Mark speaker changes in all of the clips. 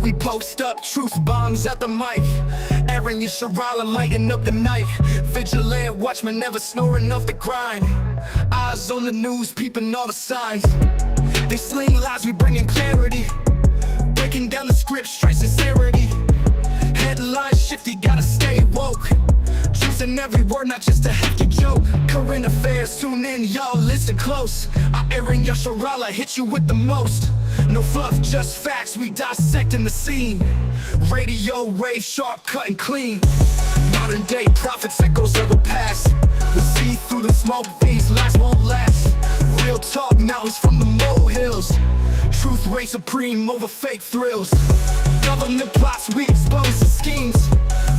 Speaker 1: we post up, truth bombs at the mic. Aharon Yasharahla lighting up the night. Vigilant watchmen never snoring off the grind. Eyes on the news, peeping all the signs. They sling lies, we bringing clarity. Breaking down the script, straight sincerity. Headlines shifty, gotta stay woke. Truth in every word, not just a hefty joke. Current affairs, tune in, y'all listen close. Aharon Yasharahla hit you with the most. No fluff, just facts, we dissecting the scene. Radio wave, sharp, cut and clean. Modern day prophets, echoes of the past. We see through the smoke, these lies won't last. Real talk, mountains from the molehills. Truth reigns supreme over fake thrills. Government plots, we expose the schemes.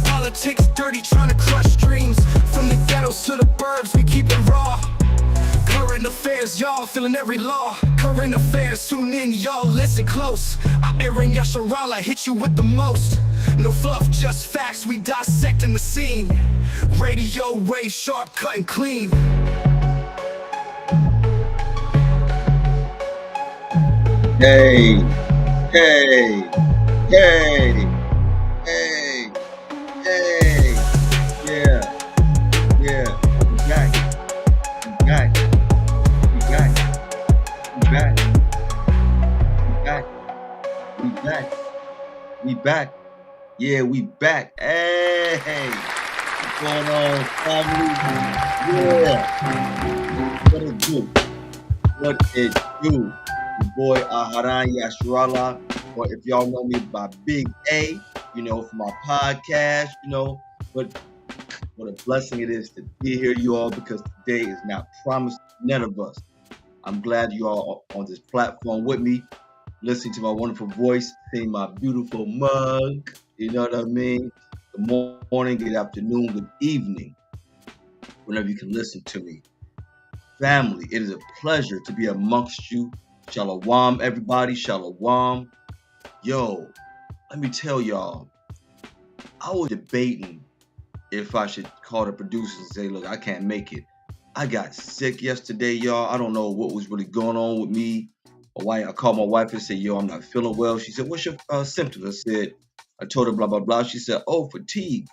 Speaker 1: Politics dirty, trying to crush dreams. From the ghettos to the burbs, we keep it raw. Current affairs, y'all feeling every law. Current affairs, tune in, y'all listen close. Aharon Yasharahla hit you with the most. No fluff, just facts, we dissecting the scene. Radio wave, sharp, cut and clean.
Speaker 2: Hey, hey, hey, hey, hey, yeah, yeah, we back, we back, we back, we back, we back, we back, we back, yeah, we back, hey, what's going on, family? Yeah, what it do, what it do? Your boy Aharon Yasharahla, or if y'all know me by Big A, for my podcast, but what a blessing it is to be here, you all, because today is not promised to none of us. I'm glad you all are on this platform with me, listening to my wonderful voice, seeing my beautiful mug, you know what I mean? Good morning, good afternoon, good evening, whenever you can listen to me. Family, it is a pleasure to be amongst you. Shalom, everybody. Shalom. Yo, let me tell y'all, I was debating if I should call the producers and say, look, I can't make it. I got sick yesterday, y'all. I don't know what was really going on with me. I called my wife and said, yo, I'm not feeling well. She said, what's your symptoms? I told her blah, blah, blah. She said, oh, fatigue.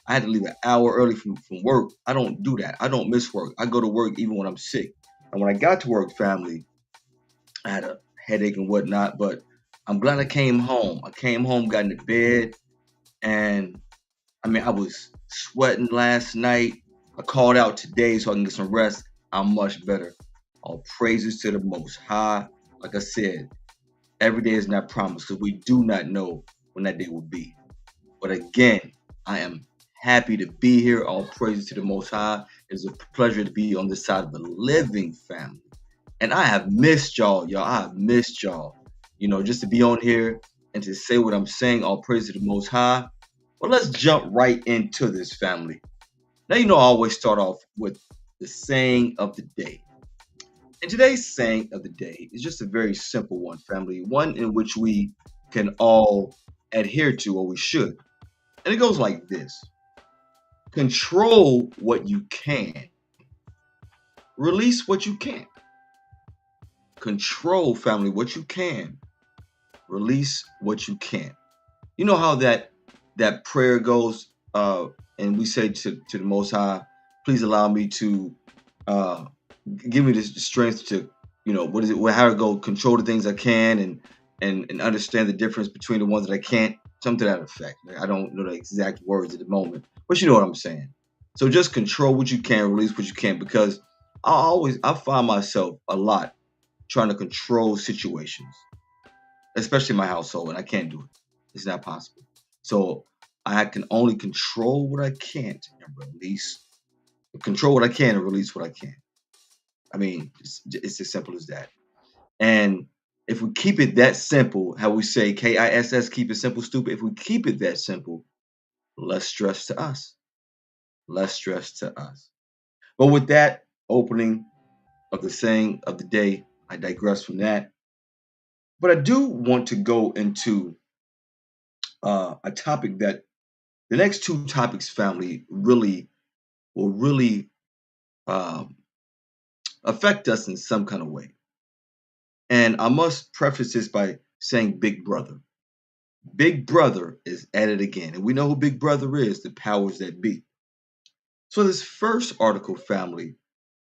Speaker 2: I had to leave an hour early from work. I don't do that. I don't miss work. I go to work even when I'm sick. And when I got to work, family, I had a headache and whatnot, but I'm glad I came home. I came home, got into bed, and I was sweating last night. I called out today so I can get some rest. I'm much better. All praises to the Most High. Like I said, every day is not promised because we do not know when that day will be. But again, I am happy to be here. All praises to the Most High. It's a pleasure to be on this side of the living, family. And I have missed y'all. I have missed y'all. Just to be on here and to say what I'm saying, all praise to the Most High. Well, let's jump right into this, family. Now, I always start off with the saying of the day. And today's saying of the day is just a very simple one, family. One in which we can all adhere to, or we should. And it goes like this. Control what you can. Release what you can't. Control, family, what you can. Release what you can't. You know how that prayer goes, and we say to the Most High, please allow me to give me the strength to, how to go control the things I can and understand the difference between the ones that I can't. Something to that effect. I don't know the exact words at the moment, but you know what I'm saying. So just control what you can, release what you can, because I find myself a lot trying to control situations, especially in my household, and I can't do it. It's not possible. So I can only control what I can't and release. Control what I can and release what I can't. It's as simple as that. And if we keep it that simple, how we say KISS, keep it simple, stupid. If we keep it that simple, less stress to us. Less stress to us. But with that opening of the saying of the day, I digress from that. But I do want to go into a topic that the next two topics, family, will really affect us in some kind of way. And I must preface this by saying big brother. Big Brother is at it again. And we know who Big Brother is, the powers that be. So this first article, family,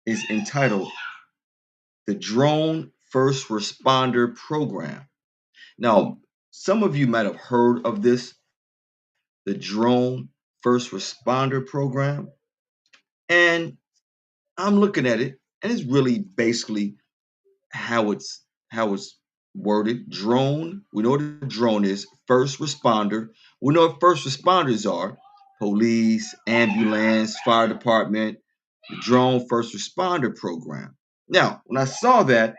Speaker 2: is entitled The Drone First Responder Program. Now, some of you might have heard of this, the Drone First Responder Program. And I'm looking at it, and it's really basically how it's worded. Drone, we know what a drone is. First responder, we know what first responders are: police, ambulance, fire department. The drone first responder program. Now, when I saw that,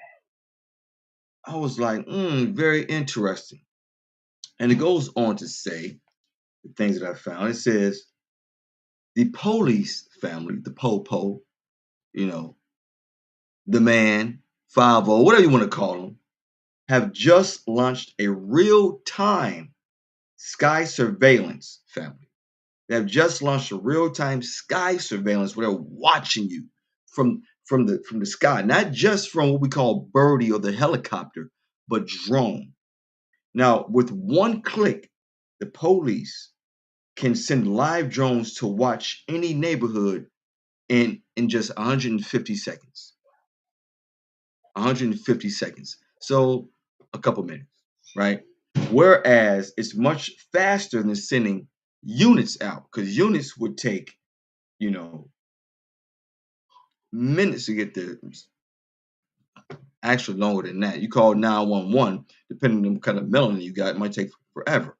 Speaker 2: I was like, very interesting. And it goes on to say the things that I found. It says the police family, the po, you know, the man, 50, whatever you want to call him, have just launched a real-time sky surveillance, family. They have just launched a real-time sky surveillance where they're watching you from the sky, not just from what we call birdie or the helicopter, but drone. Now, with one click, the police can send live drones to watch any neighborhood in just 150 seconds. 150 seconds. So a couple minutes, right? Whereas it's much faster than sending units out, because units would take, you know, minutes to get there. Actually, longer than that. You call 911, depending on what kind of melanin you got, it might take forever.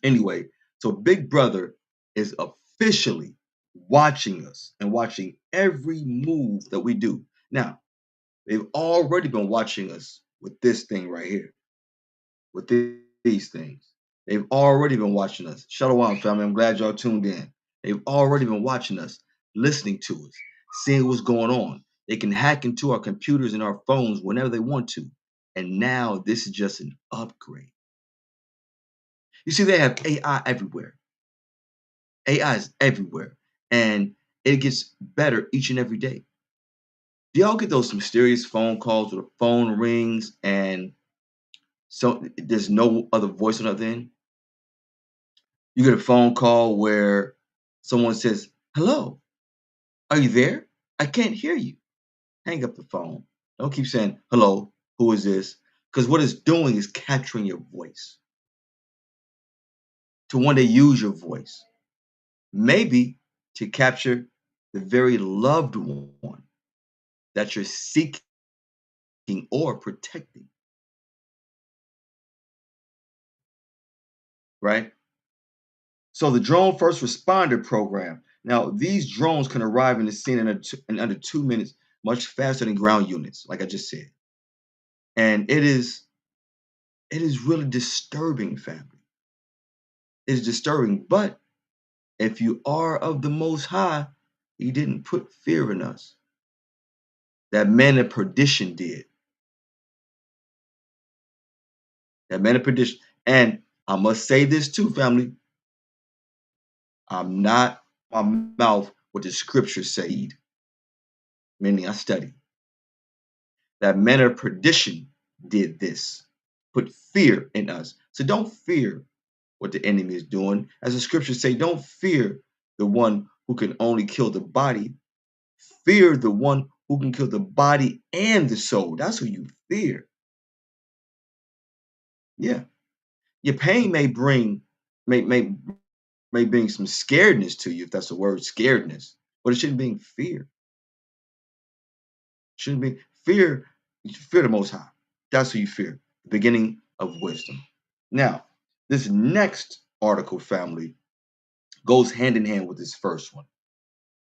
Speaker 2: Anyway, so Big Brother is officially watching us and watching every move that we do. Now, they've already been watching us with this thing right here, with these things. They've already been watching us. Shalom, family. I'm glad y'all tuned in. They've already been watching us, listening to us, seeing what's going on. They can hack into our computers and our phones whenever they want to. And now this is just an upgrade. You see, they have AI everywhere. AI is everywhere. And it gets better each and every day. Do y'all get those mysterious phone calls where the phone rings and so there's no other voice on the other end? You get a phone call where someone says, "Hello, are you there? I can't hear you." Hang up the phone. Don't keep saying, "Hello, who is this?" Because what it's doing is capturing your voice to one day use your voice, maybe to capture the very loved one that you're seeking or protecting, right? So the drone first responder program. Now, these drones can arrive in the scene in under 2 minutes, much faster than ground units, like I just said. And it is really disturbing, family. It's disturbing. But if you are of the Most High, He didn't put fear in us. That man of perdition did. That man of perdition. And I must say this too, family. I'm not my mouth what the scriptures said, meaning I study. That man of perdition did this, put fear in us. So don't fear what the enemy is doing. As the scriptures say, don't fear the one who can only kill the body. Fear the one who can kill the body and the soul. That's who you fear. Yeah. Your pain may bring some scaredness to you, if that's the word, scaredness. But it shouldn't bring fear. Shouldn't be fear. You fear the Most High. That's who you fear. The beginning of wisdom. Now, this next article, family, goes hand in hand with this first one.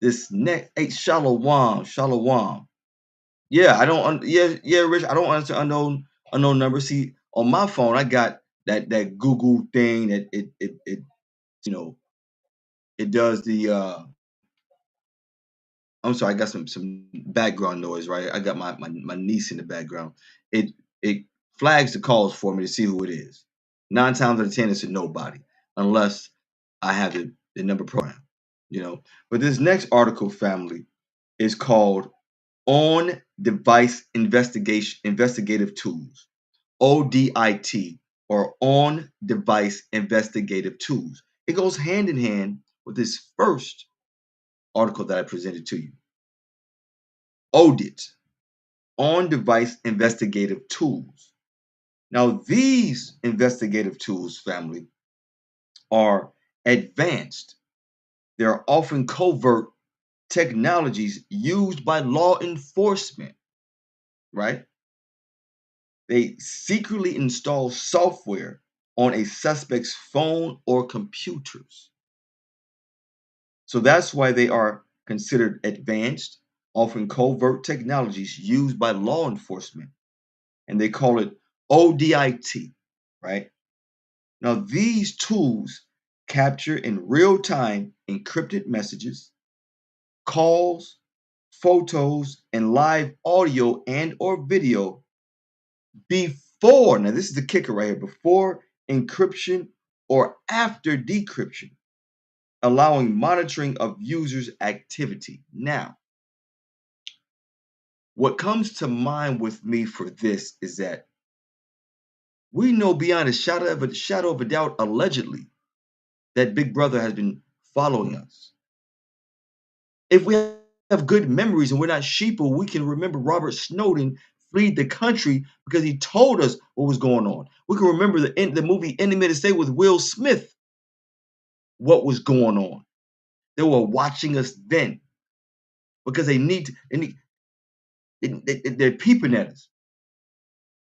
Speaker 2: This next, hey, shalom. Yeah, I don't. Yeah, Rich. I don't answer unknown numbers. See, on my phone, I got that Google thing that it you know it does the. I'm sorry, I got some background noise, right? I got my niece in the background. It flags the calls for me to see who it is. 9 times out of 10, it's a nobody, unless I have the number program, you know. But this next article, family, is called On Device Investigation Investigative Tools, ODIT, or on-device investigative tools. It goes hand in hand with this first article that I presented to you. Audit, on-device investigative tools. Now, these investigative tools, family, are advanced. They're often covert technologies used by law enforcement, right? They secretly install software on a suspect's phone or computers. So that's why they are considered advanced, often covert technologies used by law enforcement. And they call it ODIT, right? Now, these tools capture in real time encrypted messages, calls, photos, and live audio and or video before, now this is the kicker right here, before encryption or after decryption, allowing monitoring of users' activity. Now, what comes to mind with me for this is that we know beyond a shadow of a doubt, allegedly, that Big Brother has been following us. If we have good memories and we're not sheeple, we can remember Robert Snowden fled the country because he told us what was going on. We can remember the movie Enemy of the State with Will Smith, what was going on. They were watching us then because they're peeping at us.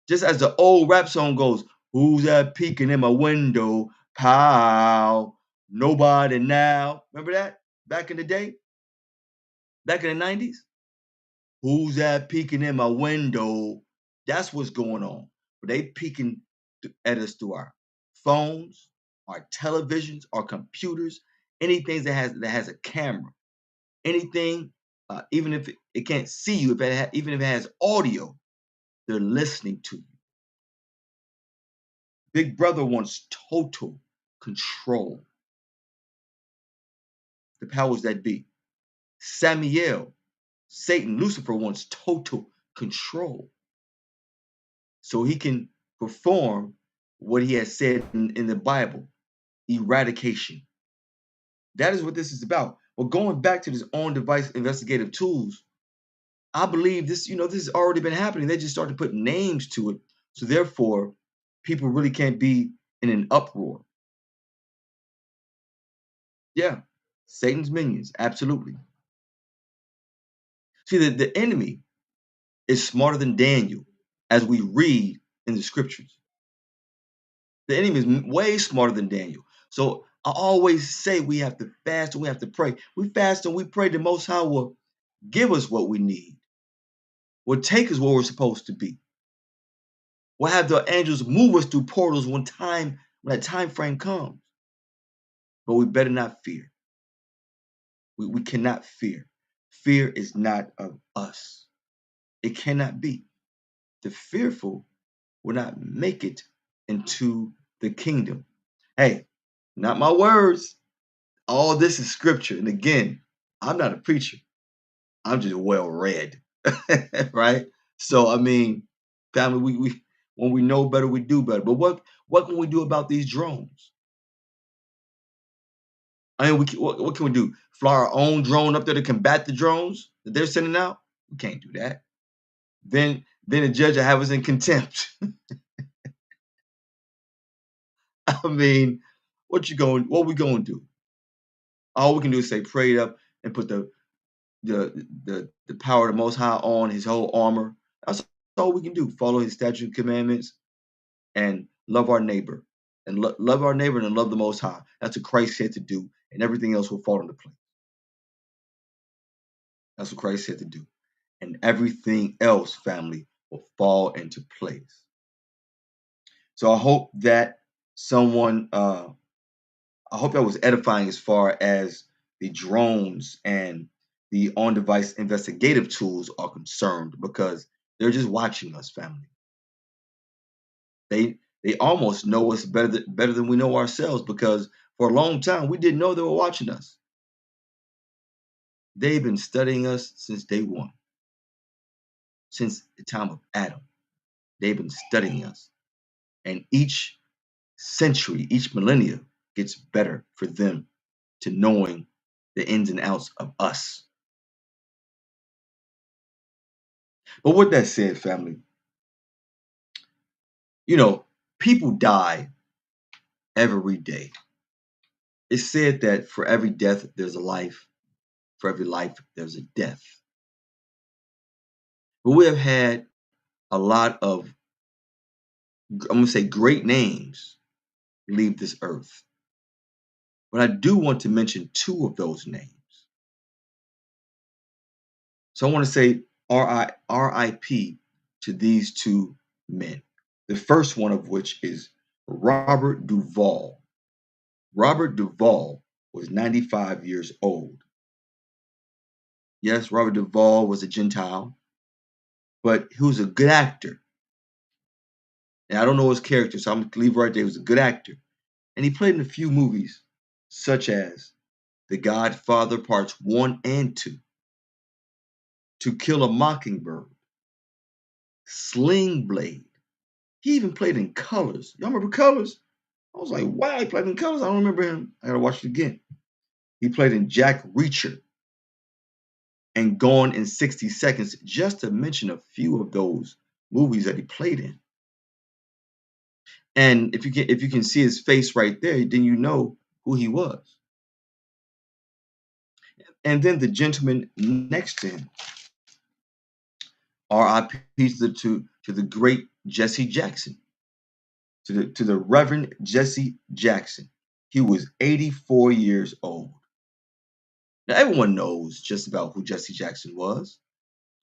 Speaker 2: Just as the old rap song goes, who's that peeking in my window? Pow, nobody now. Remember that back in the day? Back in the 90s? Who's that peeking in my window? That's what's going on. But they peeking at us through our phones, our televisions, our computers, anything that has a camera, anything, even if it can't see you, even if it has audio, they're listening to you. Big Brother wants total control. The powers that be. Samiel, Satan, Lucifer wants total control. So he can perform what he has said in the Bible, eradication. That is what this is about. Well, going back to this on-device investigative tools, I believe this, this has already been happening. They just start to put names to it. So therefore, people really can't be in an uproar. Yeah, Satan's minions, absolutely. See, the enemy is smarter than Daniel, as we read in the scriptures. The enemy is way smarter than Daniel. So I always say we have to fast and we have to pray. We fast and we pray, the Most High will give us what we need, will take us where we're supposed to be. We'll have the angels move us through portals when that time frame comes. But we better not fear. We cannot fear. Fear is not of us. It cannot be. The fearful will not make it into the kingdom. Hey, not my words. All this is scripture. And again, I'm not a preacher. I'm just well read. Right? So I mean, family, we when we know better, we do better. But what can we do about these drones? I mean, what can we do? Fly our own drone up there to combat the drones that they're sending out? We can't do that. Then the judge will have us in contempt. I mean, what we going to do? All we can do is say, pray it up and put the power of the Most High on his whole armor. That's all we can do. Follow his statutes and commandments and love our neighbor. And love our neighbor and love the Most High. That's what Christ said to do, and everything else will fall into place. That's what Christ said to do. And everything else, family, will fall into place. So I hope that I hope that was edifying as far as the drones and the on-device investigative tools are concerned, because they're just watching us, family. They almost know us better than we know ourselves, because for a long time we didn't know they were watching us. They've been studying us since day one, since the time of Adam. They've been studying us, and each century, each millennia gets better for them to knowing the ins and outs of us. But with that said, family, people die every day. It's said that for every death, there's a life. For every life, there's a death. But we have had a lot of, I'm going to say, great names leave this earth. But I do want to mention two of those names. So I want to say RIP to these two men. The first one of which is Robert Duvall. Robert Duvall was 95 years old. Yes, Robert Duvall was a Gentile, but he was a good actor. And I don't know his character, so I'm going to leave right there. He was a good actor. And he played in a few movies, such as The Godfather Parts 1 and 2, To Kill a Mockingbird, Sling Blade. He even played in Colors. Y'all remember Colors? I was like, wow, he played in Colors. I don't remember him. I gotta watch it again. He played in Jack Reacher and Gone in 60 Seconds, just to mention a few of those movies that he played in. And if you can see his face right there, then you know who he was. And then the gentleman next to him, R.I.P. to the great Jesse Jackson, to the Reverend Jesse Jackson. He was 84 years old. Now everyone knows just about who Jesse Jackson was.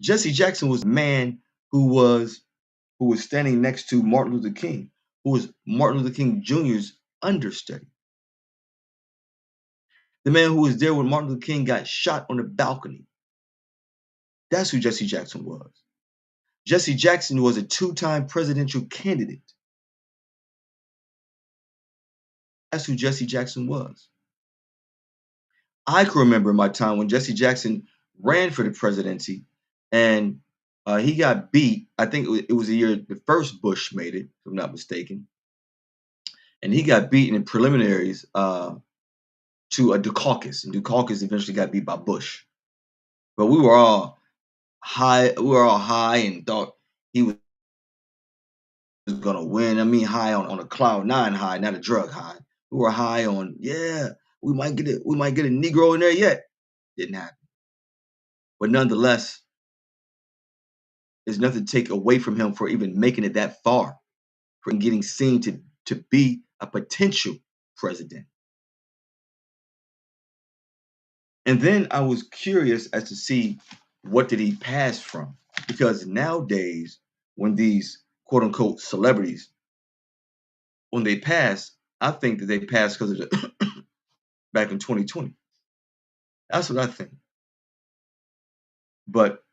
Speaker 2: Jesse Jackson was a man who was standing next to Martin Luther King, who was Martin Luther King Jr.'s understudy. The man who was there when Martin Luther King got shot on the balcony. That's who Jesse Jackson was. Jesse Jackson was a two-time presidential candidate. That's who Jesse Jackson was. I can remember my time when Jesse Jackson ran for the presidency and he got beat. I think it was the year the first Bush made it, if I'm not mistaken. And he got beaten in preliminaries to Dukakis. And Dukakis eventually got beat by Bush. But we were all high. We were all high and thought he was going to win. I mean, high on a cloud nine high, not a drug high. We were high on, yeah, we might get a Negro in there yet. Didn't happen. But nonetheless, there's nothing to take away from him for even making it that far, for getting seen to be a potential president. And then I was curious as to see what did he pass from, because nowadays when these quote unquote celebrities, when they pass, I think that they pass because of the back in 2020. That's what I think. But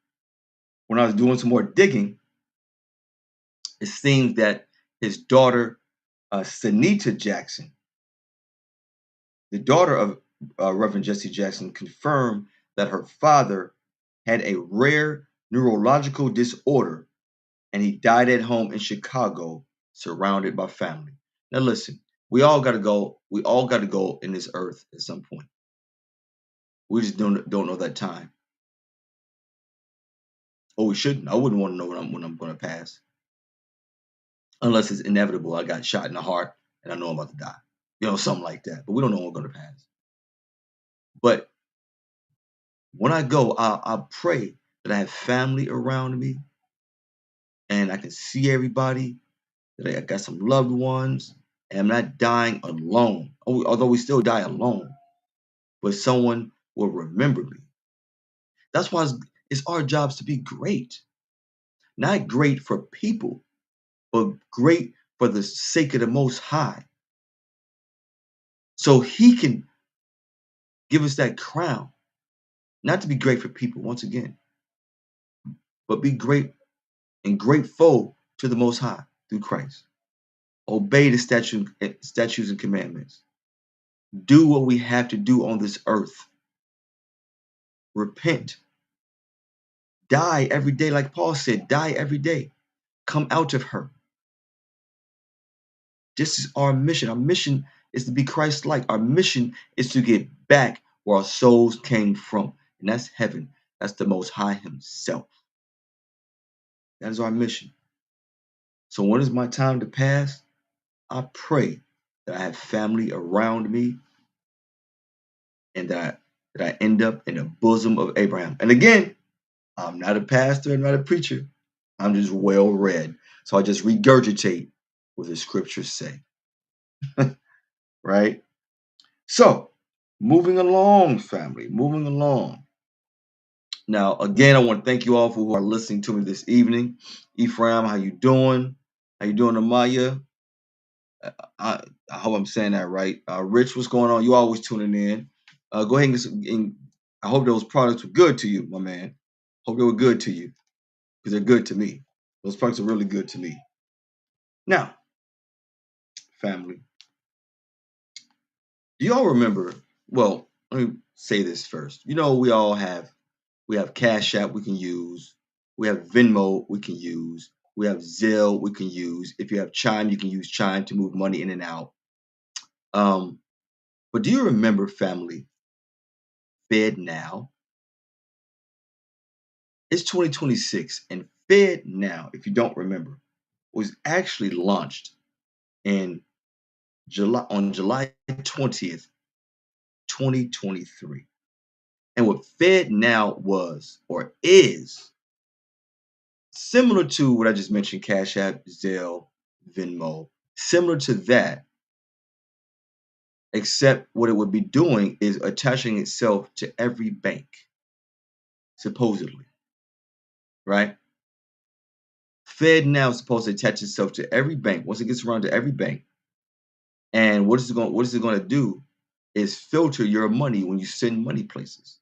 Speaker 2: when I was doing some more digging, it seems that his daughter, Sanita Jackson, the daughter of Reverend Jesse Jackson, confirmed that her father had a rare neurological disorder and he died at home in Chicago, surrounded by family. Now listen, we all got to go. We all got to go in this earth at some point. We just don't know that time. Oh, we shouldn't. I wouldn't want to know when I'm going to pass, unless it's inevitable. I got shot in the heart and I know I'm about to die. Something like that. But we don't know when we're going to pass. But when I go, I pray that I have family around me and I can see everybody, that I got some loved ones, and I'm not dying alone. Although we still die alone, but someone will remember me. That's why it's our jobs to be great. Not great for people, but great for the sake of the Most High. So he can give us that crown. Not to be great for people, once again, but be great and grateful to the Most High through Christ. Obey the statutes and commandments. Do what we have to do on this earth. Repent. Die every day, like Paul said, die every day. Come out of her. This is our mission. Our mission is to be Christ-like. Our mission is to get back where our souls came from, and that's heaven. That's the Most High Himself. That is our mission. So when is my time to pass? I pray that I have family around me and that I end up in the bosom of Abraham. And again, I'm not a pastor, I'm not a preacher. I'm just well read. So I just regurgitate what the scriptures say. Right? So moving along, family, moving along. Now, again, I want to thank you all for who are listening to me this evening. Ephraim, how you doing? How you doing, Amaya? I, I hope I'm saying that right. Rich, what's going on? You always tuning in. Go ahead and I hope those products were good to you, my man. Hope they were good to you because they're good to me. Those products are really good to me. Now, family, do y'all remember? Well, let me say this first. You know, we have Cash App we can use. We have Venmo we can use. We have Zelle we can use. If you have Chime, you can use Chime to move money in and out. But do you remember, family, Fed Now? It's 2026, and Fed Now, if you don't remember, was actually launched in July 20th, 2023. And what Fed Now was or is similar to what I just mentioned, Cash App, Zelle, Venmo, similar to that, except what it would be doing is attaching itself to every bank, supposedly, right? Fed Now is supposed to attach itself to every bank. Once it gets around to every bank, and what is it going to do is filter your money when you send money places.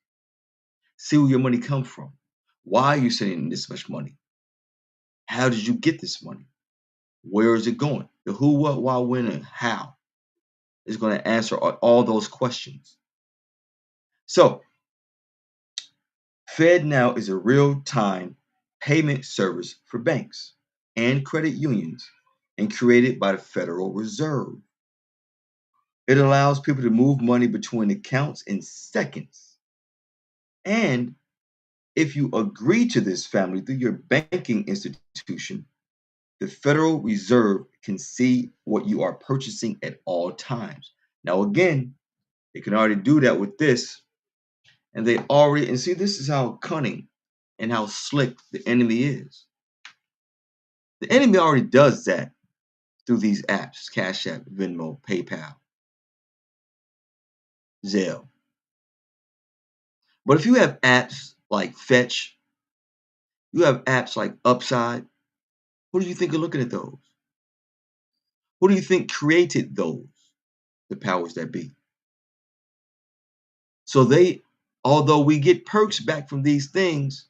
Speaker 2: See where your money come from. Why are you sending this much money? How did you get this money? Where is it going? The who, what, why, when, and how is going to answer all those questions. So, FedNow is a real-time payment service for banks and credit unions and created by the Federal Reserve. It allows people to move money between accounts in seconds. And if you agree to this, family, through your banking institution, the Federal Reserve can see what you are purchasing at all times. Now, again, they can already do that with this. And see, this is how cunning and how slick the enemy is. The enemy already does that through these apps, Cash App, Venmo, PayPal, Zelle. But if you have apps like Fetch, you have apps like Upside, who do you think are looking at those? Who do you think created those? The powers that be. So although we get perks back from these things,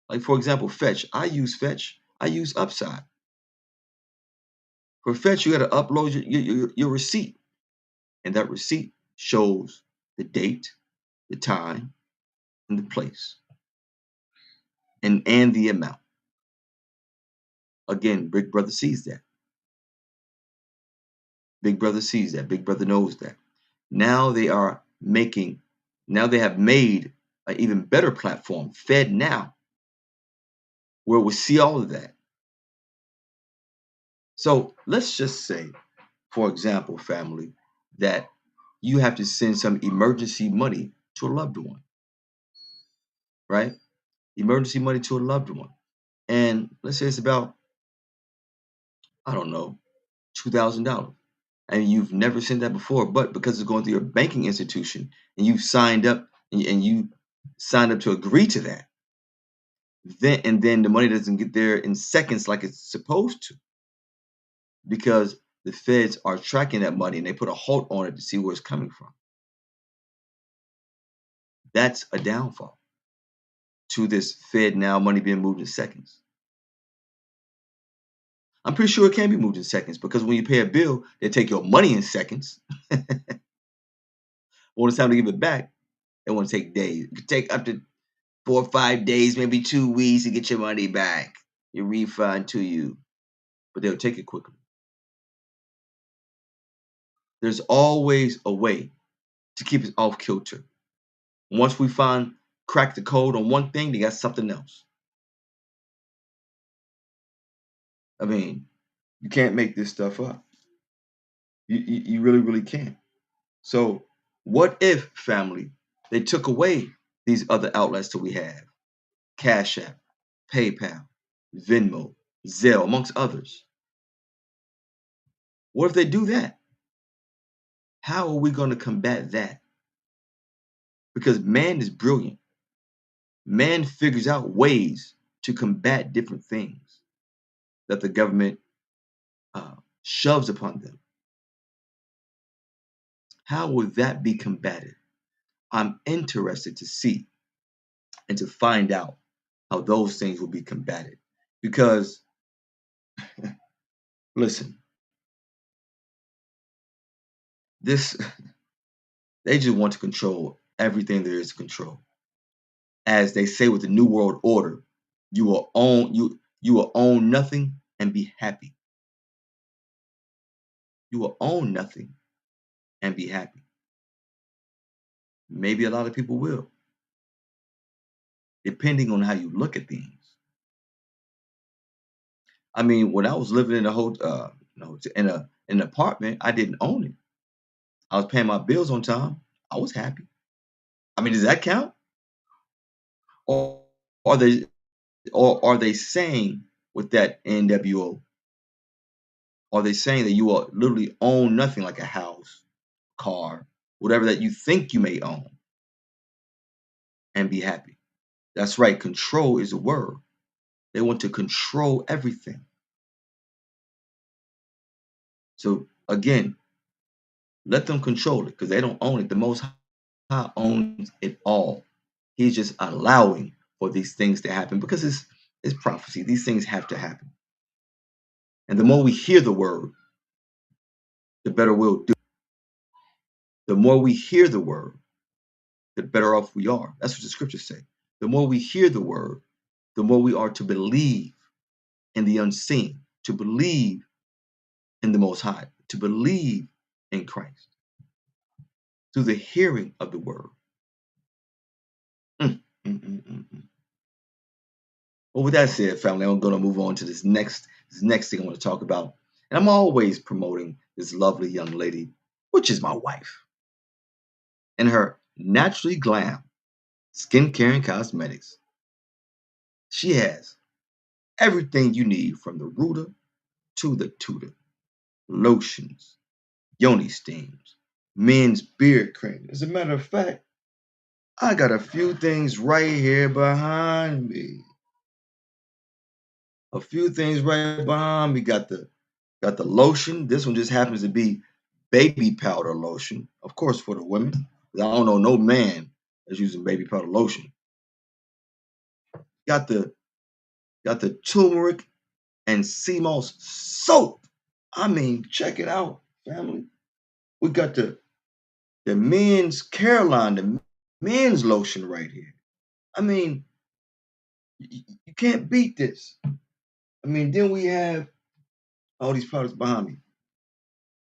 Speaker 2: like for example, Fetch. I use Fetch. I use Upside. For Fetch, you got to upload your receipt, and that receipt shows the date, the time, and the place, and the amount. Again, Big Brother sees that. Big Brother sees that. Big Brother knows that. Now they have made an even better platform, Fed Now, where we see all of that. So let's just say, for example, family, that you have to send some emergency money to a loved one, right? Emergency money to a loved one. And let's say it's about, I don't know, $2,000. And you've never sent that before, but because it's going through your banking institution and you've signed up and you signed up to agree to that, then the money doesn't get there in seconds like it's supposed to, because the feds are tracking that money and they put a halt on it to see where it's coming from. That's a downfall to this Fed Now money being moved in seconds. I'm pretty sure it can be moved in seconds because when you pay a bill, they take your money in seconds. When it's time to give it back, they want to take days. It could take up to 4 or 5 days, maybe 2 weeks to get your money back, your refund to you. But they'll take it quickly. There's always a way to keep us off kilter. Once we crack the code on one thing, they got something else. I mean, you can't make this stuff up. You really, really can't. So, what if, family, they took away these other outlets that we have? Cash App, PayPal, Venmo, Zelle, amongst others. What if they do that? How are we going to combat that? Because man is brilliant. Man figures out ways to combat different things that the government shoves upon them. How will that be combated? I'm interested to see and to find out how those things will be combated. Because, listen, this they just want to control everything there is to control. As they say with the New World Order, you will own nothing and be happy. You will own nothing and be happy. Maybe a lot of people will, depending on how you look at things. I mean, when I was living in a hotel, in an apartment, I didn't own it. I was paying my bills on time. I was happy. I mean, does that count? Or are they are they saying with that NWO? Are they saying that you will literally own nothing like a house, car, whatever that you think you may own, and be happy? That's right. Control is a word. They want to control everything. So again, let them control it because they don't own it. The Most High owns it all. He's just allowing for these things to happen because it's prophecy. These things have to happen. And the more we hear the word, the better we'll do. The more we hear the word, the better off we are. That's what the scriptures say. The more we hear the word, the more we are to believe in the unseen, to believe in the Most High, to believe in Christ through the hearing of the word. Mm, mm, mm, mm, mm. Well, with that said, family, I'm going to move on to this next thing I want to talk about. And I'm always promoting this lovely young lady, which is my wife, and her naturally glam skincare and cosmetics. She has everything you need from the rooter to the tutor. Lotions, yoni steams, men's beard cream. As a matter of fact, I got a few things right here behind me. A few things right behind me. Got the lotion. This one just happens to be baby powder lotion. Of course, for the women. I don't know no man that's using baby powder lotion. Got the turmeric and sea moss soap. I mean, check it out, family. We got the men's Caroline, the men's lotion right here. I mean, you can't beat this. I mean, then we have all these products behind me.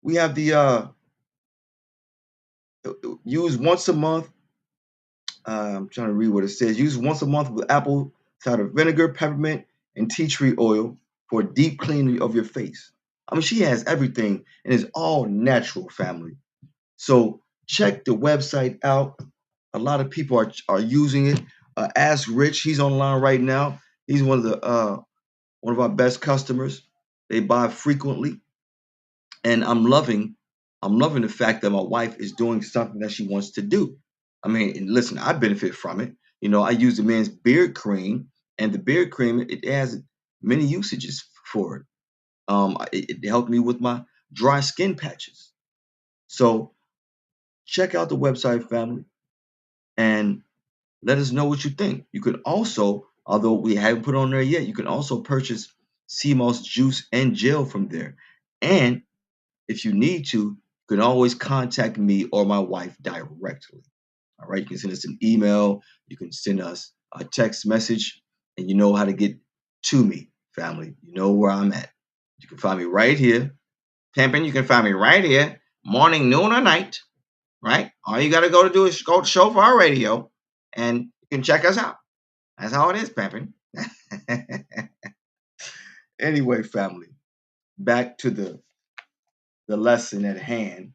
Speaker 2: We have the use once a month. I'm trying to read what it says. Use once a month with apple cider vinegar, peppermint, and tea tree oil for a deep cleaning of your face. I mean, she has everything, and it's all natural, family. So check the website out. A lot of people are using it. Ask Rich, he's online right now. He's one of our best customers. They buy frequently, and I'm loving the fact that my wife is doing something that she wants to do. I mean, and listen, I benefit from it. I use the men's beard cream, and the beard cream it has many usages for it. It helped me with my dry skin patches. So check out the website, family, and let us know what you think. You can also, although we haven't put on there yet, you can also purchase CMOS juice and gel from there. And if you need to, you can always contact me or my wife directly. All right, you can send us an email, you can send us a text message, and you know how to get to me, family. You know where I'm at. You can find me right here. Pimpin', you can find me right here. morning, noon, or night, right? All you got to go to do is go to Shofar Radio and you can check us out. That's how it is, Pimpin. Anyway, family, back to the lesson at hand.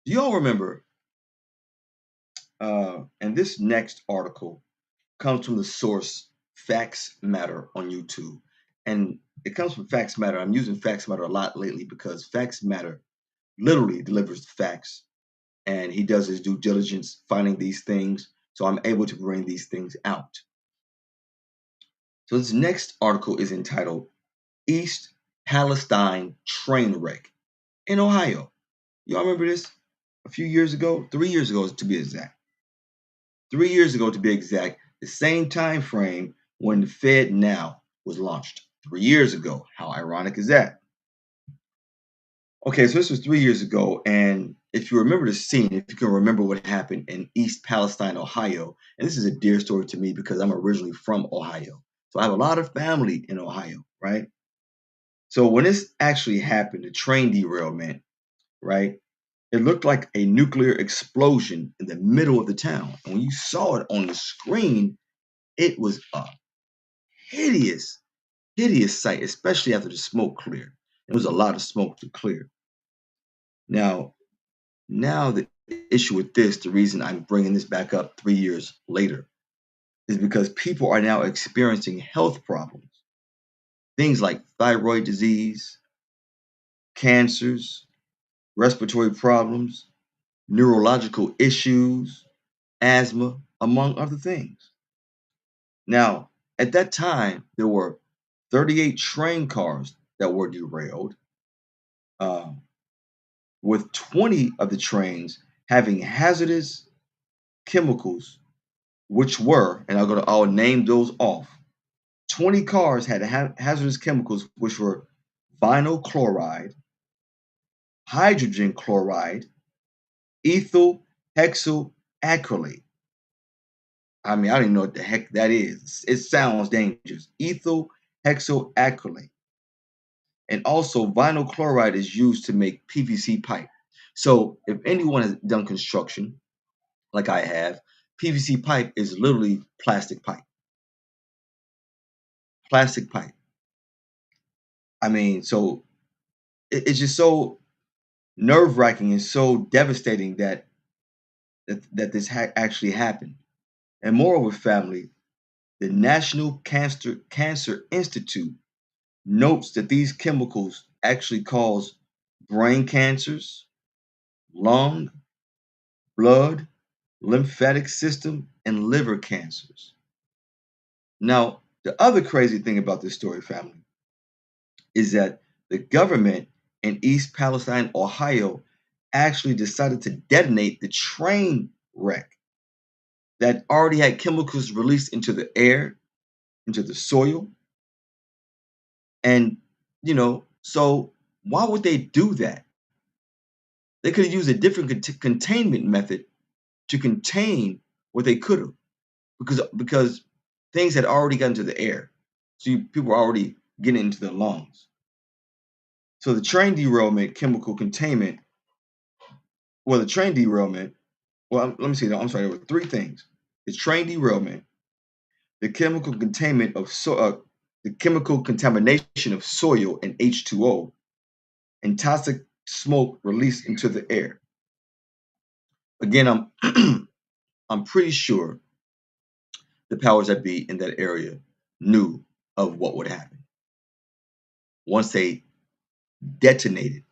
Speaker 2: Do y'all remember? And this next article comes from the source Facts Matter on YouTube. And it comes from Facts Matter. I'm using Facts Matter a lot lately because Facts Matter literally delivers the facts. And he does his due diligence finding these things. So I'm able to bring these things out. So this next article is entitled East Palestine Train Wreck in Ohio. Y'all remember this? A few years ago, 3 years ago to be exact. 3 years ago to be exact, the same time frame when the Fed Now was launched. 3 years ago. How ironic is that? Okay, so this was 3 years ago, and if you remember the scene, if you can remember what happened in East Palestine, Ohio, and this is a dear story to me because I'm originally from Ohio. So I have a lot of family in Ohio, right? So when this actually happened, the train derailment, right? It looked like a nuclear explosion in the middle of the town. And when you saw it on the screen, it was a hideous, hideous sight, especially after the smoke cleared. There was a lot of smoke to clear. Now the issue with this, the reason I'm bringing this back up 3 years later, is because people are now experiencing health problems. Things like thyroid disease, cancers, respiratory problems, neurological issues, asthma, among other things. Now, at that time, there were 38 train cars that were derailed, um, with 20 of the trains having hazardous chemicals, which were, and I'll name those off. 20 cars had hazardous chemicals, which were vinyl chloride, hydrogen chloride, ethyl hexyl acrylate. I mean, I don't even know what the heck that is. It sounds dangerous. Ethyl hexyl acrylate. And also, vinyl chloride is used to make PVC pipe. So, if anyone has done construction, like I have, PVC pipe is literally plastic pipe. Plastic pipe. I mean, so it's just so nerve-wracking and so devastating that this actually happened. And moreover, family, the National Cancer Institute notes that these chemicals actually cause brain cancers, lung, blood, lymphatic system, and liver cancers. Now, the other crazy thing about this story, family, is that the government in East Palestine, Ohio, actually decided to detonate the train wreck that already had chemicals released into the air, into the soil. And, so why would they do that? They could have used a different containment method to contain what they could have, because things had already gotten to the air. So people were already getting into their lungs. So the train derailment, chemical containment, well, the train derailment, well, let me see. No, I'm sorry. There were three things: the train derailment, the chemical containment of the chemical contamination of soil and H2O, and toxic smoke released into the air. Again, I'm pretty sure the powers that be in that area knew of what would happen once they detonated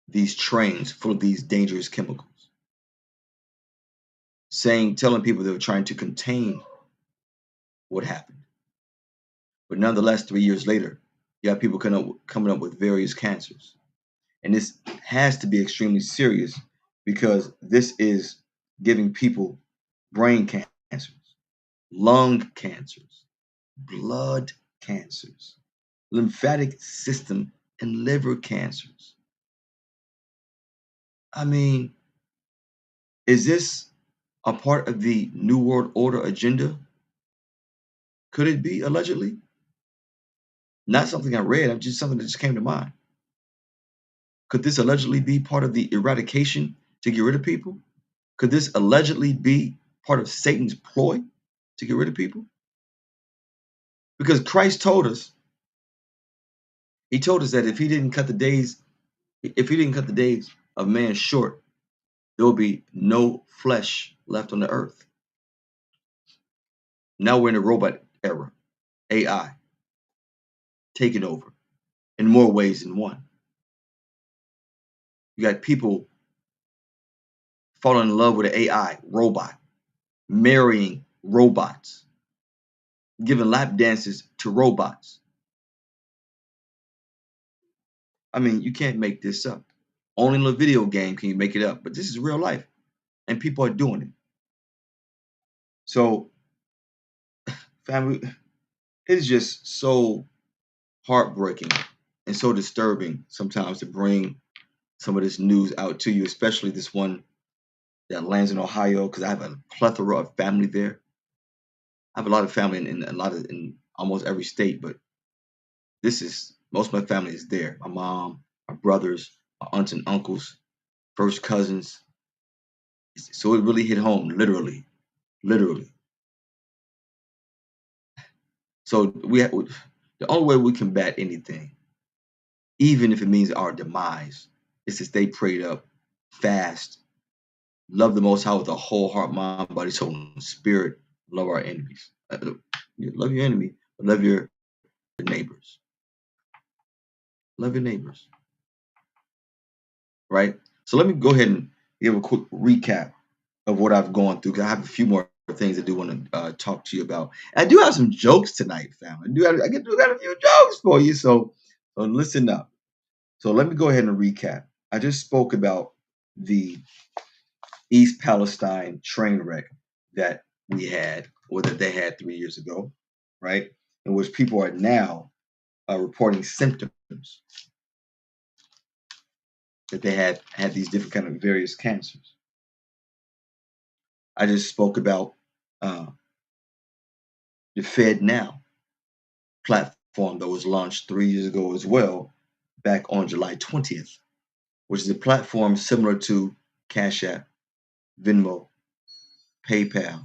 Speaker 2: these trains full of these dangerous chemicals, telling people they were trying to contain what happened. But nonetheless, 3 years later, you have people coming up with various cancers. And this has to be extremely serious because this is giving people brain cancers, lung cancers, blood cancers, lymphatic system, and liver cancers. I mean, is this a part of the New World Order agenda? Could it be, allegedly? Not something I read, just something that just came to mind. Could this allegedly be part of the eradication to get rid of people? Could this allegedly be part of Satan's ploy to get rid of people? Because Christ told us, he told us that if he didn't cut the days of man short, there will be no flesh left on the earth. Now we're in a robot era, AI taking over in more ways than one. You got people falling in love with an AI robot, marrying robots, giving lap dances to robots. I mean, you can't make this up. Only in a video game can you make it up, but this is real life, and people are doing it. So, family, it is just so heartbreaking and so disturbing sometimes to bring some of this news out to you, especially this one that lands in Ohio, because I have a plethora of family there. I have a lot of family in almost every state, but most of my family is there. My mom, my brothers, my aunts and uncles, first cousins. So it really hit home, literally. So the only way we combat anything, even if it means our demise, is to stay prayed up, fast, love the Most High with a whole heart, mind, body, soul, and spirit. Love our enemies. Love your enemy, but love your neighbors. Love your neighbors. Right? So let me go ahead and give a quick recap of what I've gone through, because I have a few more things I do want to talk to you about. I do have some jokes tonight, family. I got a few jokes for you, so listen up. So let me go ahead and recap. I just spoke about the East Palestine train wreck that we had, or that they had 3 years ago, right? In which people are now reporting symptoms that they had these different kind of various cancers. I just spoke about the Fed Now platform that was launched 3 years ago as well, back on July 20th, which is a platform similar to Cash App, Venmo, PayPal,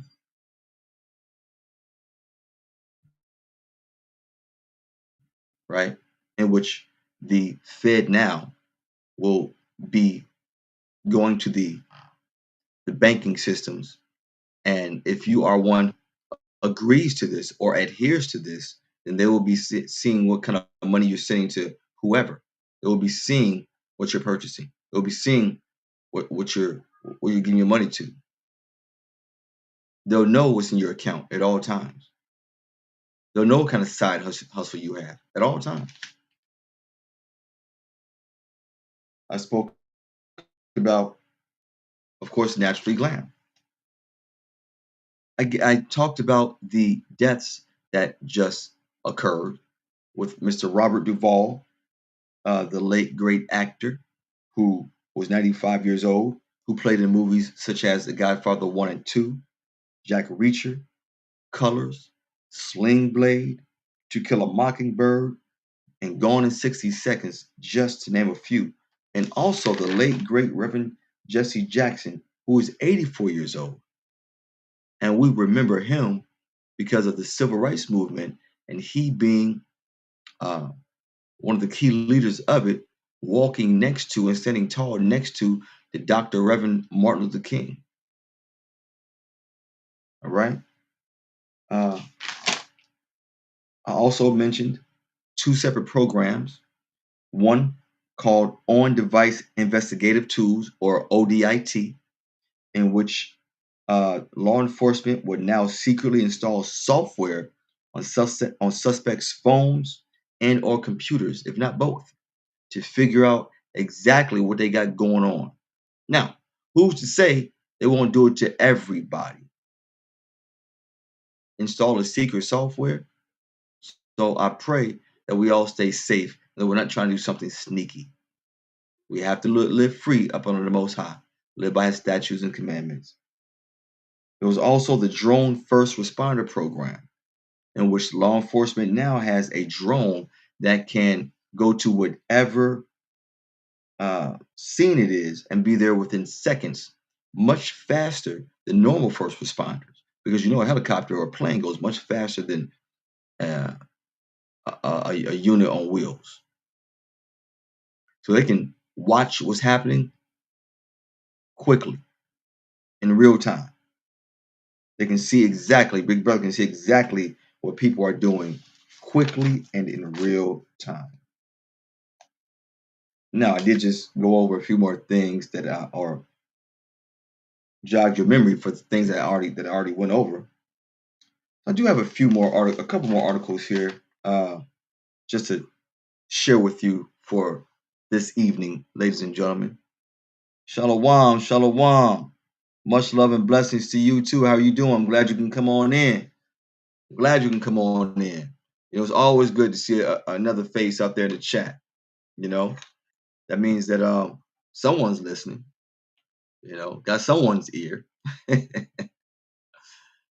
Speaker 2: right? In which the Fed Now will be going to the banking systems, and if you are one agrees to this or adheres to this, then they will be seeing what kind of money you're sending to whoever. They will be seeing what you're purchasing. They'll be seeing what you're giving your money to. They'll know what's in your account at all times. They'll know what kind of side hustle you have at all times. I spoke about, of course, Naturally Glam. I talked about the deaths that just occurred with Mr. Robert Duvall, the late great actor who was 95 years old, who played in movies such as The Godfather 1 and 2, Jack Reacher, Colors, Sling Blade, To Kill a Mockingbird, and Gone in 60 Seconds, just to name a few. And also the late great Reverend Jesse Jackson, who is 84 years old. And we remember him because of the civil rights movement, and he being one of the key leaders of it, walking next to and standing tall next to the Dr. Reverend Martin Luther King. All right. I also mentioned two separate programs, one called On Device Investigative Tools, or ODIT, in which law enforcement would now secretly install software on suspects' phones and or computers, if not both, to figure out exactly what they got going on. Now, who's to say they won't do it to everybody? Install a secret software. So I pray that we all stay safe, that we're not trying to do something sneaky. We have to live free up under the Most High, live by His statutes and commandments. There was also the Drone First Responder Program, in which law enforcement now has a drone that can go to whatever scene it is and be there within seconds, much faster than normal first responders. Because a helicopter or a plane goes much faster than uh, a unit on wheels. So they can watch what's happening quickly in real time. They can see exactly, Big Brother can see exactly what people are doing quickly and in real time. Now, I did just go over a few more things that are jogged your memory for things that I already went over. I do have a couple more articles here, just to share with you for this evening, ladies and gentlemen. Shalom, shalom. Much love and blessings to you too. How are you doing? I'm glad you can come on in. Glad you can come on in. It's always good to see another face out there in the chat. You know, that means that someone's listening. Got someone's ear.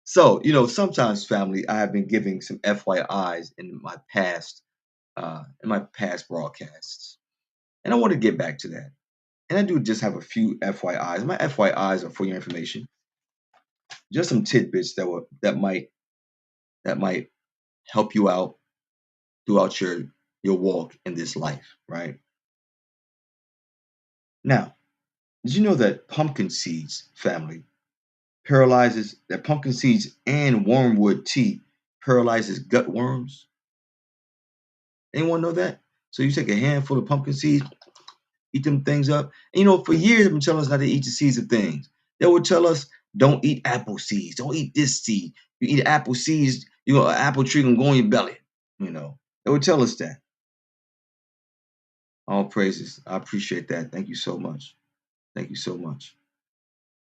Speaker 2: So, sometimes, family, I have been giving some FYIs in my past broadcasts, and I want to get back to that. And I do just have a few FYIs. My FYIs are for your information, just some tidbits that might help you out throughout your walk in this life, right? Now, did you know that pumpkin seeds, family, that pumpkin seeds and wormwood tea paralyzes gut worms? Anyone know that? So you take a handful of pumpkin seeds, eat them things up. And for years they've been telling us not to eat the seeds of things. They would tell us, don't eat apple seeds, don't eat this seed. You eat apple seeds, an apple tree gonna go in your belly. They would tell us that. All praises. I appreciate that. Thank you so much. Thank you so much.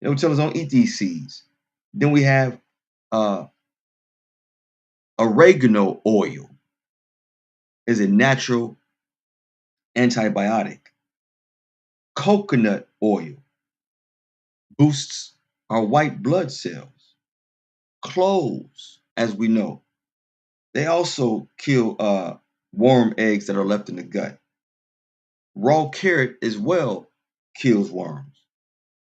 Speaker 2: They would tell us don't eat these seeds. Then we have uh, oregano oil is a natural antibiotic. Coconut oil boosts our white blood cells. Cloves, as we know, they also kill worm eggs that are left in the gut. Raw carrot as well kills worms.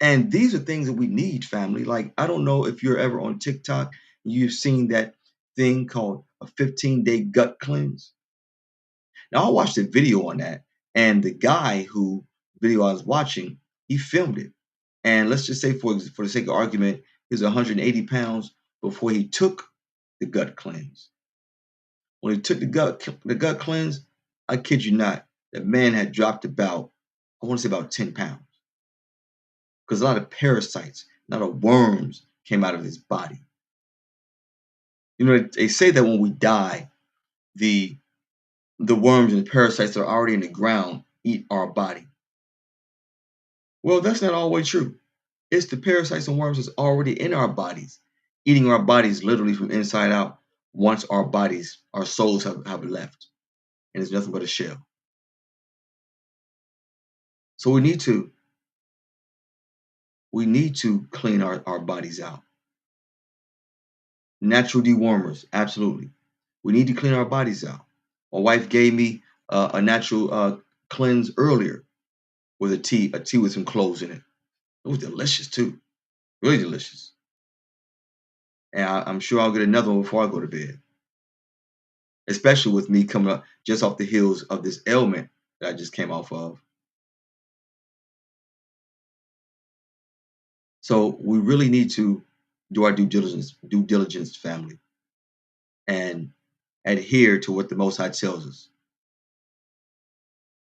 Speaker 2: And these are things that we need, family. Like, I don't know if you're ever on TikTok, you've seen that thing called a 15-day gut cleanse. Now, I watched a video on that, and the guy who video I was watching, he filmed it. And let's just say, for the sake of argument, he was 180 pounds before he took the gut cleanse. When he took the gut cleanse, I kid you not, the man had dropped about, I want to say about 10 pounds. Because a lot of parasites, a lot of worms came out of his body. They say that when we die, the worms and the parasites that are already in the ground eat our body. Well, that's not always true. It's the parasites and worms that's already in our bodies, eating our bodies literally from inside out once our souls have left. And it's nothing but a shell. So we need to clean our bodies out. Natural dewormers, absolutely. We need to clean our bodies out. My wife gave me a natural cleanse earlier with a tea with some cloves in it. It was delicious too, really delicious. And I'm sure I'll get another one before I go to bed. Especially with me coming up just off the heels of this ailment that I just came off of. So we really need to do our due diligence, family, and adhere to what the Most High tells us.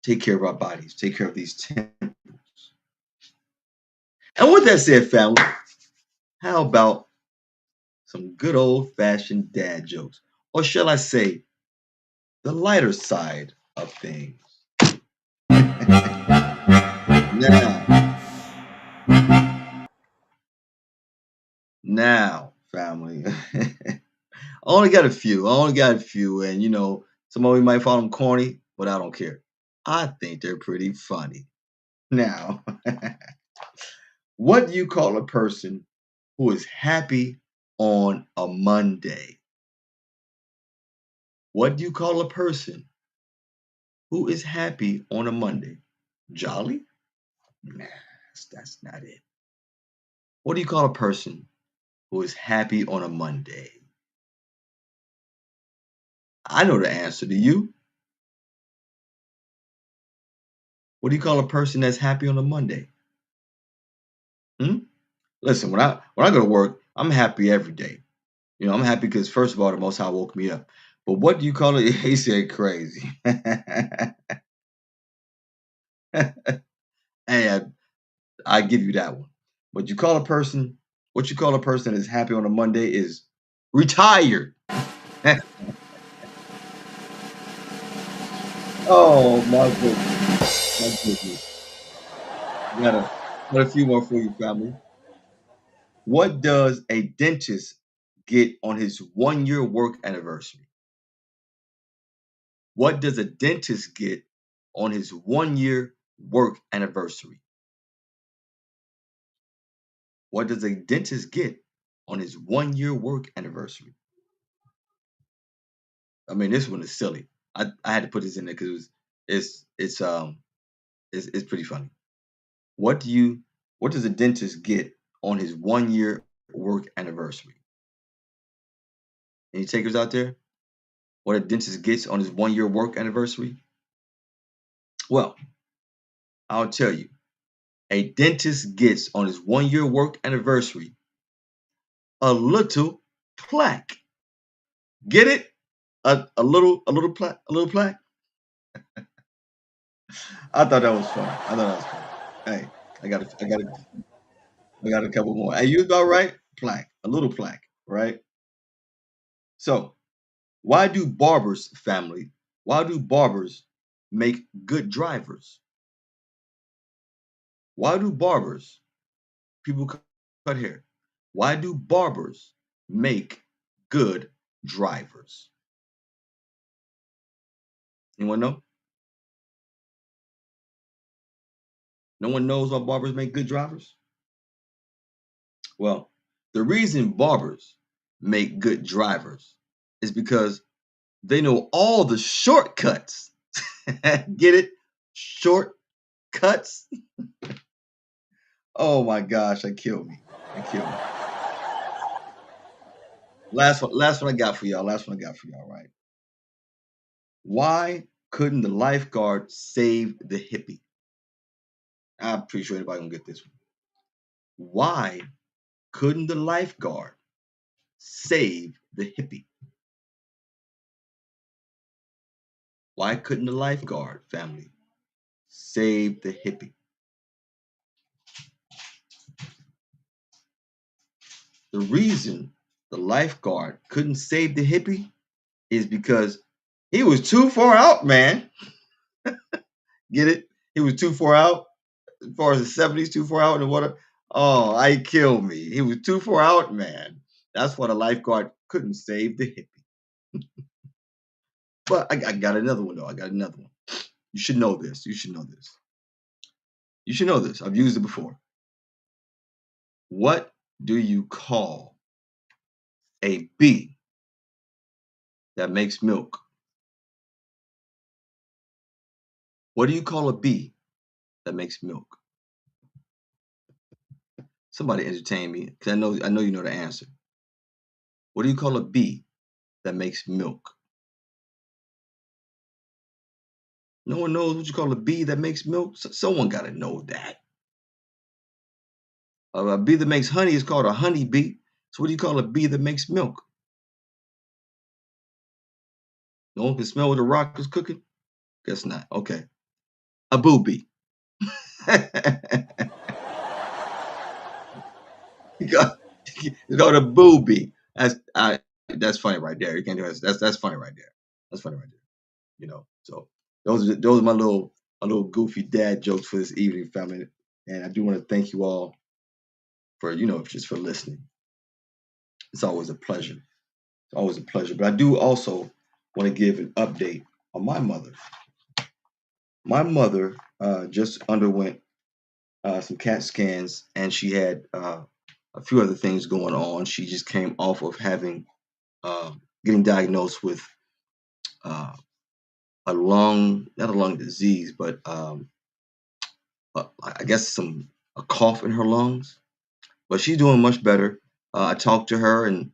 Speaker 2: Take care of our bodies. Take care of these temples. And with that said, family, how about some good old-fashioned dad jokes? Or shall I say, the lighter side of things. Now, family. I only got a few. And some of you might find them corny, but I don't care. I think they're pretty funny. Now, what do you call a person who is happy on a Monday? What do you call a person who is happy on a Monday? Jolly? Nah, that's not it. What do you call a person who is happy on a Monday? I know the answer. Do you? What do you call a person that's happy on a Monday? Hmm? Listen, when I go to work, I'm happy every day. You know, I'm happy because first of all, the Most High woke me up. But what do you call it? He said crazy. Hey, I give you that one. What you call a person, what you call a person that's happy on a Monday is retired. Oh my goodness. My goodness. Got a few more for you, family. What does a dentist get on his 1 year work anniversary? What does a dentist get on his 1 year work anniversary? What does a dentist get on his 1 year work anniversary? I mean, this one is silly. I had to put this in there because it's it's um it's pretty funny. What do you what does a dentist get on his 1 year work anniversary? Any takers out there? What a dentist gets on his 1 year work anniversary? Well, I'll tell you. A dentist gets on his 1 year work anniversary a little plaque. Get it? A little plaque, a little plaque. I thought that was funny. I thought that was funny. Hey, I got a couple more. Hey, you was about right. Plaque, a little plaque, right? So, why do barbers, family? Why do barbers make good drivers? Why do barbers, people cut hair? Why do barbers make good drivers? Anyone know? No one knows why barbers make good drivers? Well, the reason barbers make good drivers is because they know all the shortcuts. Get it? Shortcuts? Oh my gosh, that killed me. That killed me. Last one I got for y'all. Last one I got for y'all, right? Why couldn't the lifeguard save the hippie? I'm pretty sure anybody gonna get this one. Why couldn't the lifeguard save the hippie? Why couldn't the lifeguard family save the hippie? The reason the lifeguard couldn't save the hippie is because he was too far out, man. Get it? He was too far out. As far as the 70s, too far out in the water. Oh, I kill me. He was too far out, man. That's why the lifeguard couldn't save the hippie. But I got another one, though. I got another one. You should know this. You should know this. You should know this. I've used it before. What do you call a bee that makes milk? What do you call a bee that makes milk? Somebody entertain me, because I know you know the answer. What do you call a bee that makes milk? No one knows what you call a bee that makes milk. Someone got to know that. A bee that makes honey is called a honey bee. So what do you call a bee that makes milk? No one can smell what the rock is cooking? Guess not. Okay. A booby. It's called a booby. That's funny right there. You can't do it. That's funny right there. That's funny right there. You know. So those are my little goofy dad jokes for this evening, family. And I do want to thank you all for just for listening. It's always a pleasure. It's always a pleasure. But I do also want to give an update on my mother. My mother just underwent some CAT scans, and she had a few other things going on. She just came off of having getting diagnosed with uh, not a lung disease, but I guess a cough in her lungs, but she's doing much better. I talked to her, and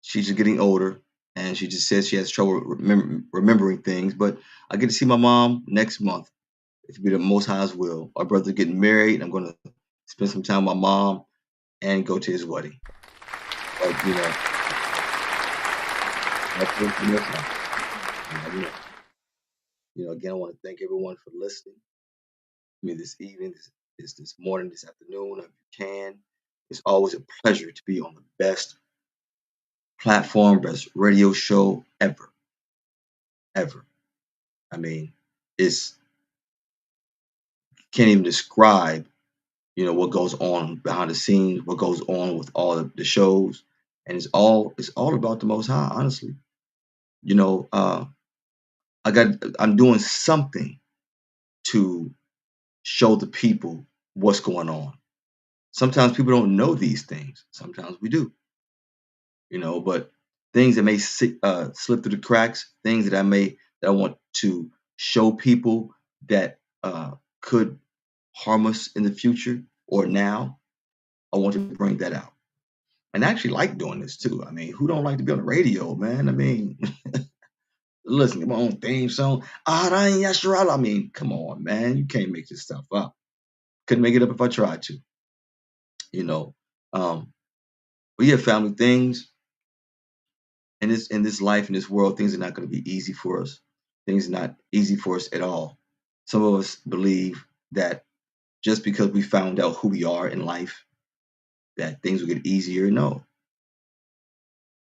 Speaker 2: she's just getting older, and she just says she has trouble remembering things. But I get to see my mom next month, if it be the Most High's will. Our brother's getting married, and I'm going to spend some time with my mom and go to his wedding. But that's what the Most High. Again, I want to thank everyone for listening to me this evening, this morning, this afternoon, if you can. It's always a pleasure to be on the best platform, best radio show ever, ever. I mean, it's can't even describe, what goes on behind the scenes, what goes on with all of the shows, and it's all about the Most High, honestly. You know, uh, I'm doing something to show the people what's going on. Sometimes people don't know these things. Sometimes we do, but things that may slip through the cracks, things that I want to show people that could harm us in the future or now, I want to bring that out. And I actually like doing this too. I mean, who don't like to be on the radio, man? I mean, listen to my own theme song. Aharon Yasharahla. I mean, come on, man. You can't make this stuff up. Couldn't make it up if I tried to, you know. Um, but yeah, family, things in this life, in this world, things are not going to be easy for us. Things are not easy for us at all. Some of us believe that just because we found out who we are in life, that things will get easier. No.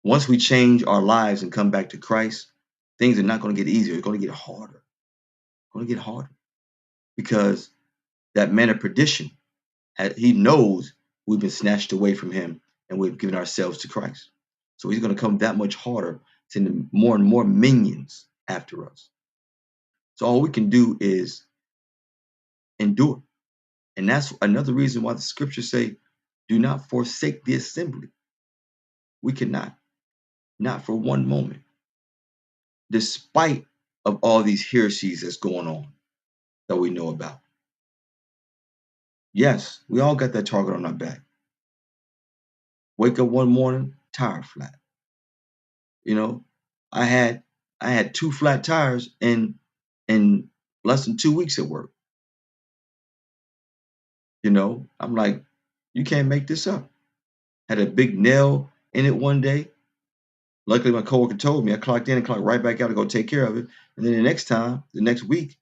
Speaker 2: Once we change our lives and come back to Christ, things are not going to get easier. It's going to get harder. It's going to get harder because that man of perdition, he knows we've been snatched away from him and we've given ourselves to Christ. So he's going to come that much harder, sending more and more minions after us. So all we can do is endure. And that's another reason why the scriptures say, do not forsake the assembly. We cannot, not for one moment, despite of all these heresies that's going on that we know about. Yes, we all got that target on our back. Wake up one morning, tire flat. You know, I had two flat tires in less than 2 weeks at work. I'm like, you can't make this up. Had a big nail in it one day. Luckily, my coworker told me. I clocked in and clocked right back out to go take care of it. And then the next week,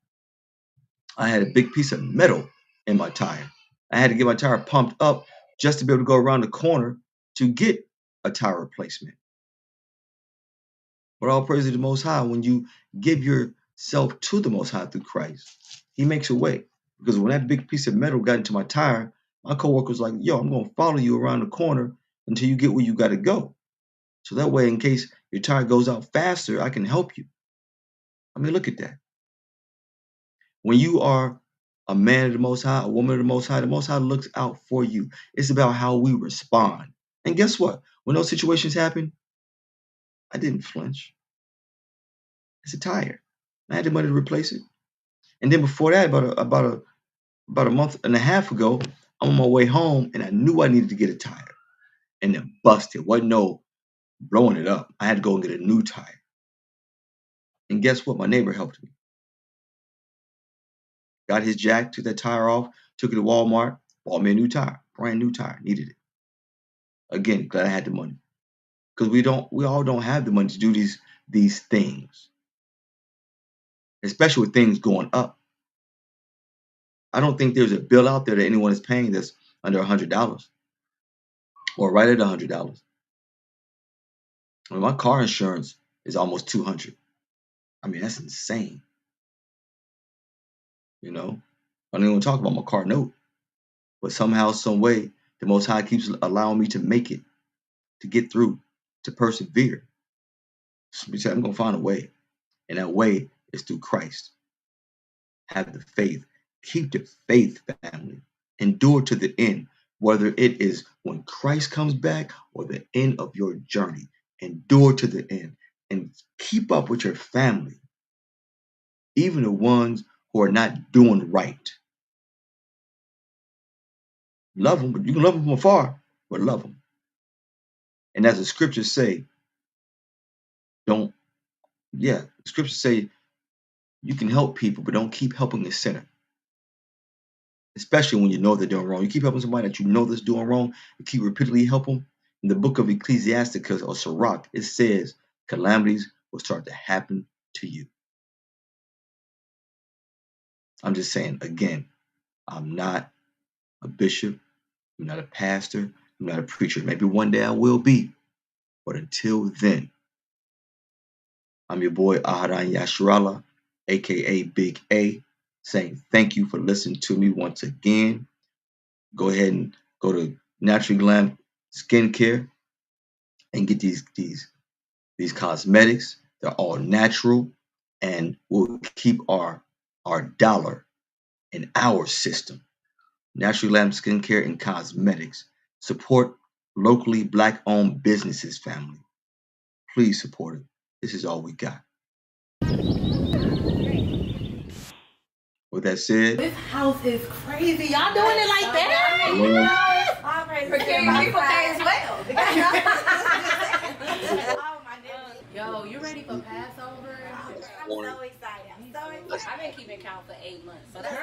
Speaker 2: I had a big piece of metal in my tire. I had to get my tire pumped up just to be able to go around the corner to get a tire replacement. But all praise to the Most High, when you give yourself to the Most High through Christ, He makes a way. Because when that big piece of metal got into my tire, my coworker was like, yo, I'm going to follow you around the corner until you get where you got to go. So that way, in case your tire goes out faster, I can help you. I mean, look at that. When you are a man of the Most High, a woman of the Most High looks out for you. It's about how we respond. And guess what? When those situations happen, I didn't flinch. It's a tire. I had the money to replace it. And then before that, about a month and a half ago, I'm on my way home and I knew I needed to get a tire. And it busted. Wasn't no blowing it up. I had to go and get a new tire. And guess what? My neighbor helped me. Got his jack, took that tire off, took it to Walmart, bought me a new tire, brand new tire, needed it. Again, glad I had the money. Because we all don't have the money to do these things. Especially with things going up. I don't think there's a bill out there that anyone is paying that's under $100 or right at $100. I mean, my car insurance is almost $200. I mean, that's insane. I don't even talk about my car note, but somehow, some way, the Most High keeps allowing me to make it, to get through, to persevere. So I'm gonna find a way, and that way is through Christ. Have the faith, keep the faith, family. Endure to the end, whether it is when Christ comes back or the end of your journey. Endure to the end and keep up with your family, even the ones who are not doing right. Love them, but you can love them from afar, but love them. And as the scriptures say, the scriptures say you can help people, but don't keep helping the sinner. Especially when you know they're doing wrong. You keep helping somebody that you know that's doing wrong, you keep repeatedly help them. In the book of Ecclesiasticus or Sirach, it says calamities will start to happen to you. I'm just saying, again, I'm not a bishop, I'm not a pastor, I'm not a preacher. Maybe one day I will be, but until then, I'm your boy Aharon Yasharahla, aka Big A, saying thank you for listening to me once again. Go ahead and go to Natural Glam Skincare and get these cosmetics. They're all natural, and we'll keep our dollar in our system. Natural Glam Skincare and Cosmetics. Support locally Black-owned businesses, family. Please support it. This is all we got. With that said,
Speaker 3: this house is crazy. Y'all doing it like that?
Speaker 4: Preparing people pay as well.
Speaker 3: Oh my goodness. Yo, you ready for Passover?
Speaker 4: I'm so excited. I've been keeping count for 8 months. So that's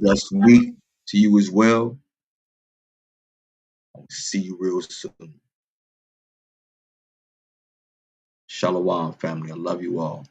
Speaker 2: blessed week to you as well. I'll see you real soon. Shalom, family. I love you all.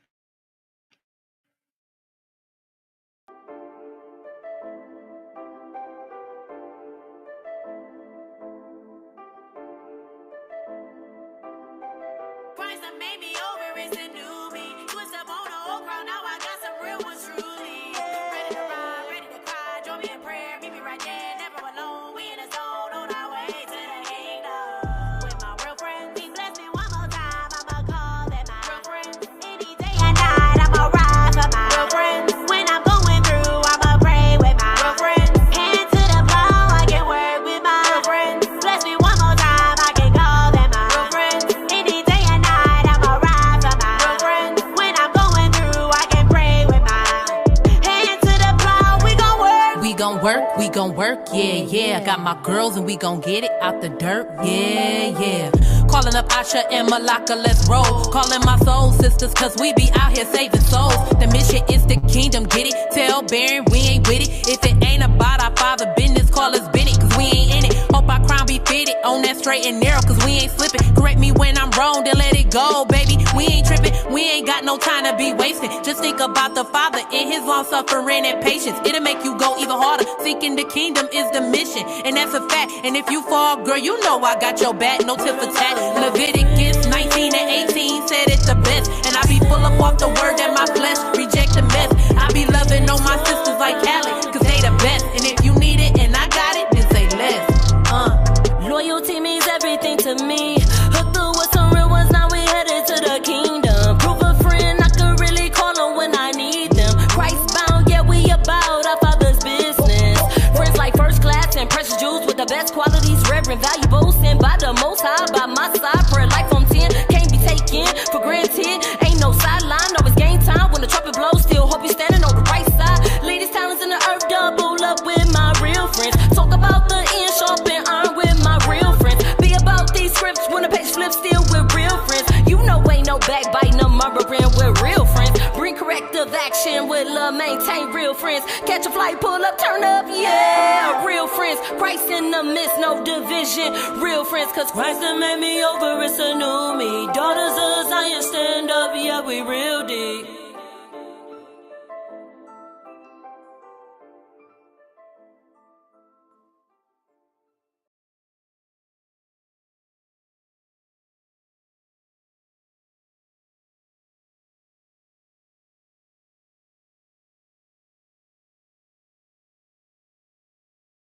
Speaker 5: Christ that made me over is a new me. Twist up on the old crown, now I got some real ones truly. Ready to ride, ready to cry, join me in prayer, meet me right there, never alone. We in the zone, on our way to the kingdom. With my real friends, he blessed me one more time, I'ma call them my real friends. Any day and night, I'ma ride for my real friends. When I'm going through, I'ma pray with my real friends. Hand to the plow, I can work with my real friends. Bless me one more time, I can call them my real friends. Any day and night, I'ma ride for my real friends. When I'm going through, I can pray with my hand to the plow. We gon' work.
Speaker 3: We gon' work, yeah. Got my girls and we gon' get it out the dirt, yeah. Calling up Asha and Malaka, let's roll. Calling my soul sisters, cause we be out here saving souls. The mission is the kingdom, get it? Tell Baron we ain't with it. If it ain't about our father business, call us Bennett, cause we ain't in it. Hope our crown be fitted on that straight and narrow, cause we ain't slipping. Correct me when I'm wrong, then let it go, baby. We ain't tripping, we ain't got no time to be wasting. Just think about the Father and his long suffering and patience. It'll make you go even harder. Seeking the kingdom is the mission, and that's a fact. And if you fall, girl, you know I got your back, no tip for tat. Leviticus 19 and 18 said it's the best, and I be full up off the word that my flesh reject the mess. I be loving on my sisters like Callie, cause they the best. And if you need it and I got it, then say less.
Speaker 5: Loyalty means everything to me. Hooked through with some real ones, now we headed to the kingdom. Prove a friend, I can really call them when I need them. Christ bound, yeah, we about our Father's business. Friends like first class and precious jewels with the best qualities, rare and valuable. Sent by the Most High, by my side, prayer life on 10. Can't be taken for granted. Ain't no sideline, always game time. When the trumpet blows, still hope you're standing on the right side. Lead his talents in the earth, double up with my real friends. Talk about the end, sharp and iron with my real friends. Be about these scripts when the page flips, still with real friends. You know ain't no backbiting, no murmuring with real friends. Bring corrective action with love, maintain real friends. Catch a flight, pull up, turn up, yeah. Real friends, Christ in the midst, no division. Real friends, cause Christ done made me over, it's a new me.